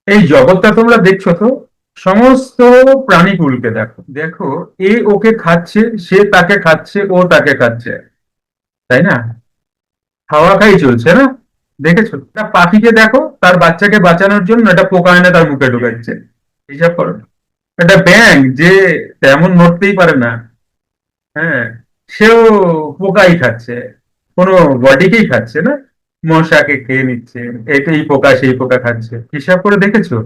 এই জগৎটা তোমরা দেখছো তো, সমস্ত প্রাণীকুলকে দেখো দেখো, এ ওকে খাচ্ছে, সে তাকে খাচ্ছে, ও তাকে খাচ্ছে, তাই না? খাওয়া খাই চলছে না? দেখেছো একটা পাখিকে দেখো, তার বাচ্চাকে বাঁচানোর জন্য একটা পোকা এনে তার মুখে ঢুকাচ্ছে। হিসাব করো। একটা ব্যাঙ যে তেমন নড়তেই পারে না, হ্যাঁ, সেও পোকাই খাচ্ছে, কোনো বডিকেই খাচ্ছে না, মশাকে খেয়ে নিচ্ছে। এই পোকা সেই পোকা খাচ্ছে। হিসাব করে দেখেছো?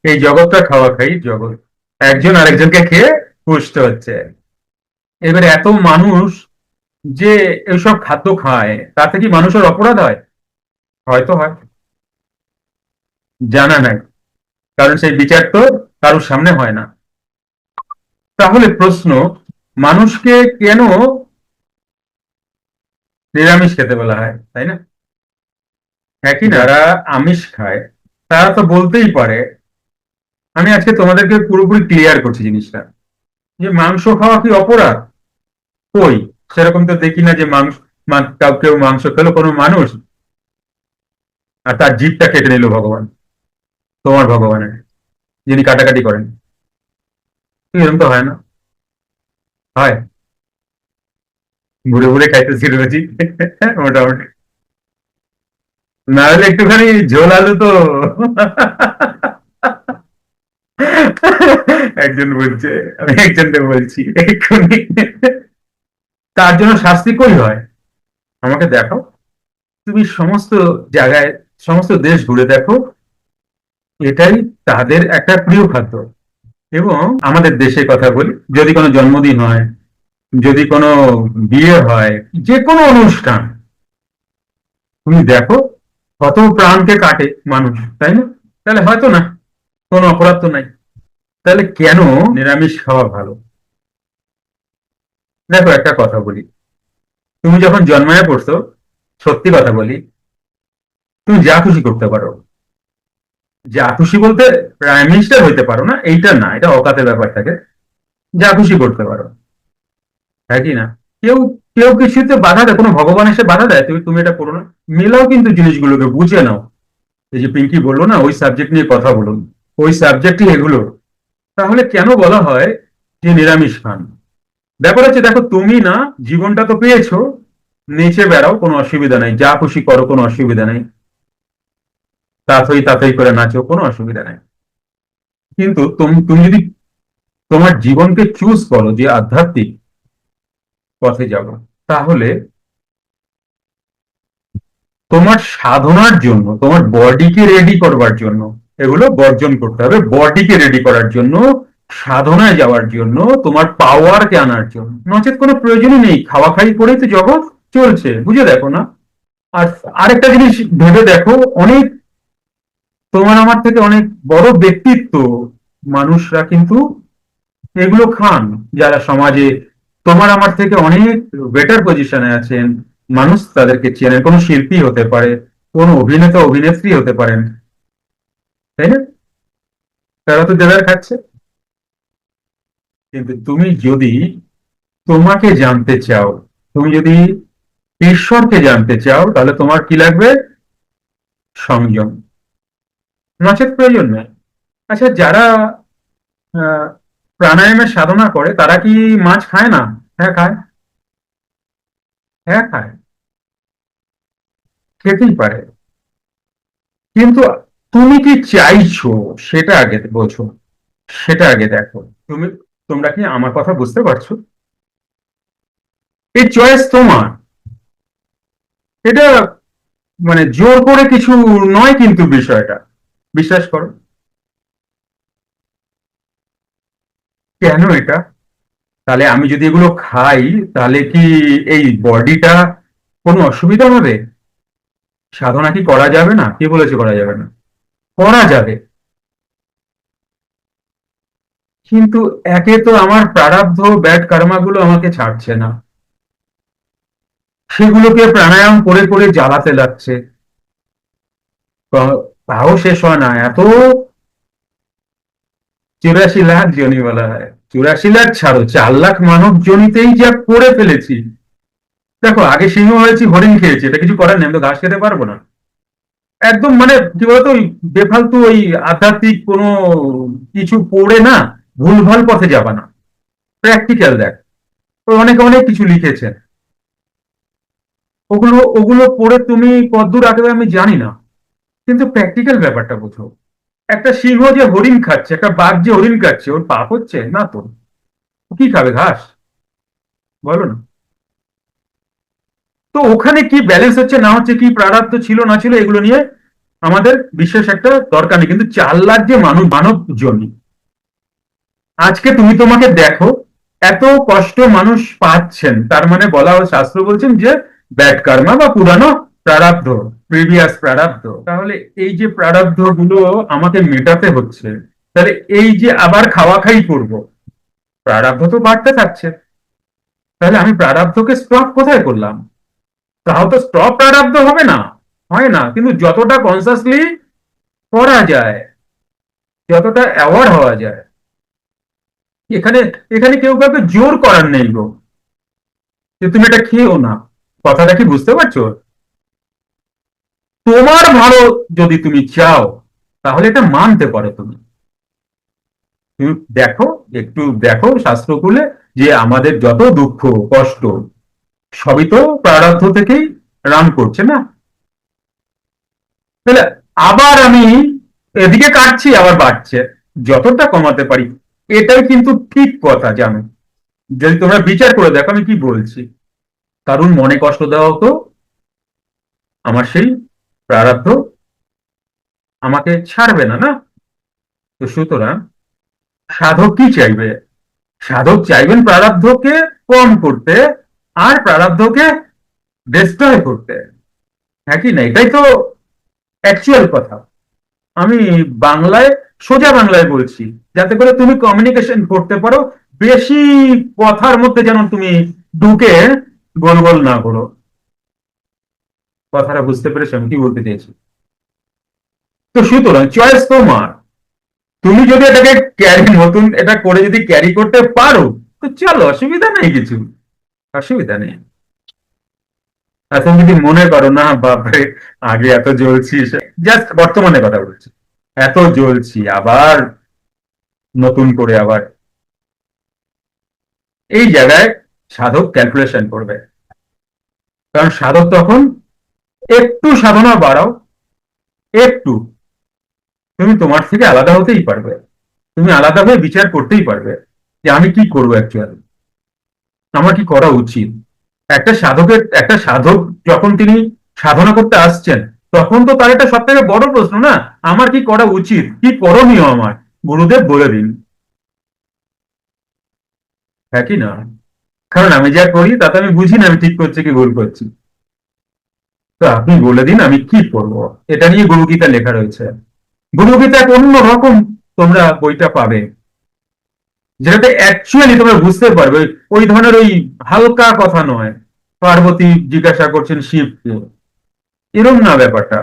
এই জগৎটা খাওয়া খাই জগৎ, একজন আরেকজনকে খেয়ে পুষ্ট হচ্ছে। এবারে এত মানুষ যে এইসব খাদ্য খায়, তাতে কি মানুষের অপরাধ হয়? হয়তো হয়, জানা নাই, কারণ সেই বিচার তো কারোর সামনে হয় না। তাহলে প্রশ্ন, মানুষকে কেন নিরামিষ খেতে বলা হয়, তাই না? একই না, যারা আমিষ খায় তারা তো বলতেই পারে, আমি আজকে তোমাদেরকে পুরোপুরি ক্লিয়ার করছি জিনিসটা, যে মাংস খাওয়া কি অপরাধ? কই, সেরকম তো দেখি না যে মাংস, কেউ মাংস খেলো কোনো মানুষ আর তার জিভটা কেটে নিল ভগবান, তোমার ভগবানের, যিনি কাটাকাটি করেন। এরকম তো হয় না। হয়? ঘুরে ঘুরে খাইতেছি রোজই মোটামুটি, না হলে একটুখানি ঝোল আলু তো একজন বলছে, আমি একজনকে বলছি এক্ষুনি, তার জন্য শাস্তি কই হয়? আমাকে দেখাও। তুমি সমস্ত জায়গায়, সমস্ত দেশ ঘুরে দেখো, এটাই তাদের একটা প্রিয় খাদ্য। এবং আমাদের দেশের কথা বলি, যদি কোনো জন্মদিন হয়, যদি কোনো বিয়ে হয়, যে কোনো অনুষ্ঠান, তুমি দেখো কত প্রাণকে কাটে মানুষ, তাই না? তাহলে হয়তো না, কোনো অপরাধ তো নাই। তাহলে কেন নিরামিষ খাওয়া ভালো? দেখো একটা কথা বলি, তুমি যখন জন্মায় পড়ছো, সত্যি কথা বলি, তুমি যা খুশি করতে পারো। যা খুশি বলতে প্রাইম মিনিস্টার হইতে পারো না, এইটা না, এটা অকাতের ব্যাপার থাকে। যা খুশি করতে পারো, হ্যাঁ কি না? কেউ কেউ কিছুতে বাধা দেয়? কোনো ভগবান এসে বাধা দেয় তুমি তুমি এটা করো না? মেলাও কিন্তু জিনিসগুলোকে বুঝে নাও। এই যে পিঙ্কি বললো না, ওই সাবজেক্ট নিয়ে কথা বলুন, ওই সাবজেক্টই এগুলো। তাহলে কেন বলা হয় যে নিরামিষ খান? ব্যাপার হচ্ছে, দেখো তুমি না, জীবনটা তো পেয়েছো, নেচে বেড়াও, কোনো অসুবিধা নাই, যা খুশি করো, কোনো অসুবিধা নাই, তাতই তাতই করে নাচো, কোনো অসুবিধা নাই। কিন্তু তুমি তুমি যদি তোমার জীবনকে চুজ করো যে আধ্যাত্মিক পথে যাবো, তাহলে তোমার সাধনার জন্য, তোমার বডিকে রেডি করবার জন্য এগুলো বর্জন করতে হবে। বডিকে রেডি করার জন্য, সাধনায় যাওয়ার জন্য, তোমার পাওয়ারকে আনার জন্য, নচেত কোনো প্রয়োজনই নেই। খাওয়া খাই করেই তো জগৎ চলছে, বুঝে দেখো না? আর আরেকটা জিনিস ভেবে দেখো, অনেক, তোমার আমার থেকে অনেক বড় ব্যক্তিত্ব মানুষরা কিন্তু এগুলো খান, যারা সমাজে তোমার আমার থেকে অনেক বেটার পজিশনে আছেন। মানুষ তাদেরকে চেনেন, কোনো শিল্পী হতে পারে, কোন অভিনেতা অভিনেত্রী হতে পারেন, তাই না? তারা তো দেদার খাচ্ছে। কিন্তু তুমি যদি তোমাকে জানতে চাও, তুমি যদি ঈশ্বরকে জানতে চাও, তাহলে তোমার কি লাগবে? সংযম, নচেত প্রয়োজন নেই। আচ্ছা, যারা আহ, প্রাণায়ামের সাধনা করে তারা কি মাছ খায় না? হ্যাঁ খায়, হ্যাঁ খায়, খেতেই পারে। কিন্তু তুমি কি চাইছো সেটা আগে বোঝো, সেটা আগে দেখো। তুমি, তোমরা কি আমার কথা বুঝতে পারছো? এই চয়েস তোমার, এটা মানে জোর করে কিছু নয় কিন্তু বিষয়টা, বিশ্বাস করো। কেন এটা? তাহলে আমি যদি এগুলো খাই, তাহলে কি এই বডিটা কোনো অসুবিধা হবে? সাধনা কি করা যাবে না? কে বলেছে করা যাবে না? করা যাবে। কিন্তু একে তো আমার প্রারব্ধ ব্যাড কর্মাগুলো আমাকে ছাড়ছে না, সেগুলোকে প্রাণায়াম করে করে জ্বালাতে লাগছে। তাও শেষ হয় না এত, 84 লাখ জনি বলা হয়, 84 লাখ ছাড়ো, 4 লাখ মানব জনিতেই যা করে ফেলেছি। দেখো, আগে সিংহ হয়েছি, হরিণ খেয়েছি, এটা কিছু করার নেই, আমি তো ঘাস খেতে পারবো না। একদম মানে কি বলতো ওই বেফালতু ওই আধ্যাত্মিক কোনো কিছু পড়ে না ভুলভাল পথে যাবা না। প্র্যাকটিক্যাল দেখ, ও অনেক অনেক কিছু লিখেছেন, ওগুলো ওগুলো পড়ে তুমি কতদূর আগে আমি জানি না, কিন্তু প্র্যাকটিক্যাল ব্যাপারটা বোঝো। একটা সিংহ যে হরিণ খাচ্ছে, একটা বাঘ যে হরিণ খাচ্ছে, ওর পাপ হচ্ছে না তো? ও কি খাবে, ঘাস? বলো না। তো ওখানে কি ব্যালেন্স হচ্ছে না হচ্ছে, কি প্রারব্ধ ছিল না ছিল, এগুলো নিয়ে আমাদের বিশেষ একটা দরকার নেই, কিন্তু 4 লাখ যে মানব জন্ম, আজকে তুমি তোমাকে দেখো, এত কষ্ট মানুষ পাচ্ছেন, তার মানে বলা হয়, শাস্ত্র বলছেন যে ব্যাড কর্মা বা পুরানো প্রারব্ধ, প্রিভিয়াস প্রারব্ধ। তাহলে এই যে প্রারব্ধ গুলো আমাকে মেটাতে হচ্ছে, তাহলে এই যে আবার খাওয়া খাই করবো, প্রারব্ধ তো বাড়তে থাকছে। তাহলে আমি প্রারব্ধকে স্টপ কোথায় করলাম? তাও তো স্টপ প্রারব্ধ হবে না, হয় না, কিন্তু যতটা কনসাসলি করা যায়, যতটা অ্যাওয়ার্ড হওয়া যায়, এখানে এখানে কেউ কাউকে জোর করার নেই গো, যে তুমি এটা খেয়েও না। কথাটা কি বুঝতে পারছো? তোমার ভালো যদি তুমি চাও, তাহলে এটা মানতে পারো তুমি। তুমি দেখো, একটু দেখো শাস্ত্র খুলে, যে আমাদের যত দুঃখ কষ্ট সবই তো প্রারব্ধ থেকেই রান করছে না। তাহলে আবার আমি এদিকে কাটছি, আবার বাড়ছে, যতটা কমাতে পারি, এটাই কিন্তু ঠিক কথা, জানো। যদি তোমরা বিচার করে দেখো আমি কি বলছি, কারণ মনে কষ্ট দেওয়া তো আমার সেই প্রারব্ধ আমাকে ছাড়বে না, না? তো সুতরাং সাধক কি চাইবে? সাধক চাইবেন প্রারব্ধকে কম করতে, আর প্রারব্ধকে ডিস্ট্রয় করতে। হ্যাঁ কি না, এটাই তো অ্যাকচুয়াল কথা। আমি বাংলায়, সোজা বাংলায় বলছি, যাতে করে তুমি কমিউনিকেশন করতে পারো, বেশি কথার মধ্যে যেন তুমি ঢুকে গোল গোল না করো। কথাটা বুঝতে পেরেছো আমি কি বলতে চাইছি? তো সুতরাং চয়েস তোমার। তুমি যদি এটাকে ক্যারি, নতুন এটা করে যদি ক্যারি করতে পারো, তো চলো, অসুবিধা নেই কিছু, অসুবিধা নেই। আর তুমি যদি মনে করো না বাপরে, আগে এত জ্বলছি, জাস্ট বর্তমানে কথা বলছি, এত জ্বলছি আবার নতুন করে আবার, এই জায়গায় সাধক ক্যালকুলেশন করবে। কারণ সাধক তখন একটু সাধনা বাড়াও, একটু, তুমি তোমার থেকে আলাদা হতেই পারবে, তুমি আলাদা হয়ে বিচার করতেই পারবে, যে আমি কি করবো অ্যাকচুয়ালি, আমার কি করা উচিত। একটা সাধক যখন তিনি সাধনা করতে আসছেন, তখন তো তার একটা সব থেকে বড় প্রশ্ন না, আমার কি করা উচিত, কি করণীয় আমার, গুরুদেব বলে দিন। হ্যাঁ কি না? কারণ আমি যা করি তাতে আমি বুঝি না আমি ঠিক করছি কি ভুল করছি। তো আপনি বলে দিন আমি কি করবো। এটা নিয়ে গুরু গীতা লেখা রয়েছে। গুরু গীতা এক অন্য রকম, তোমরা বইটা পাবে, যেটাতে অ্যাকচুয়ালি তোমরা বুঝতে পারবে, ওই ধরনের ওই হালকা কথা নয়, পার্বতী জিজ্ঞাসা করছেন শিবকে, এরম না ব্যাপারটা,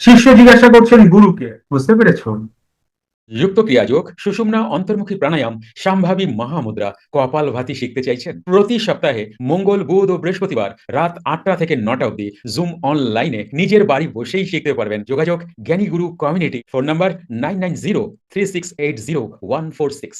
শিষ্য জিজ্ঞাসা করছেন গুরুকে, বুঝতে পেরেছো? যুক্ত ক্রিয়াযোগ, সুষুম্না অন্তর্মুখী প্রাণায়াম, সম্ভাবী মহামুদ্রা, কপালভাতি শিখতে চাইছেন? প্রতি সপ্তাহে মঙ্গল, বুধ ও বৃহস্পতিবার রাত 8টা থেকে 9টা অবধি জুম অনলাইনে নিজের বাড়ি বসেই শিখতে পারবেন। যোগাযোগ জ্ঞানী গুরু কমিউনিটি, ফোন নাম্বার 9903680146।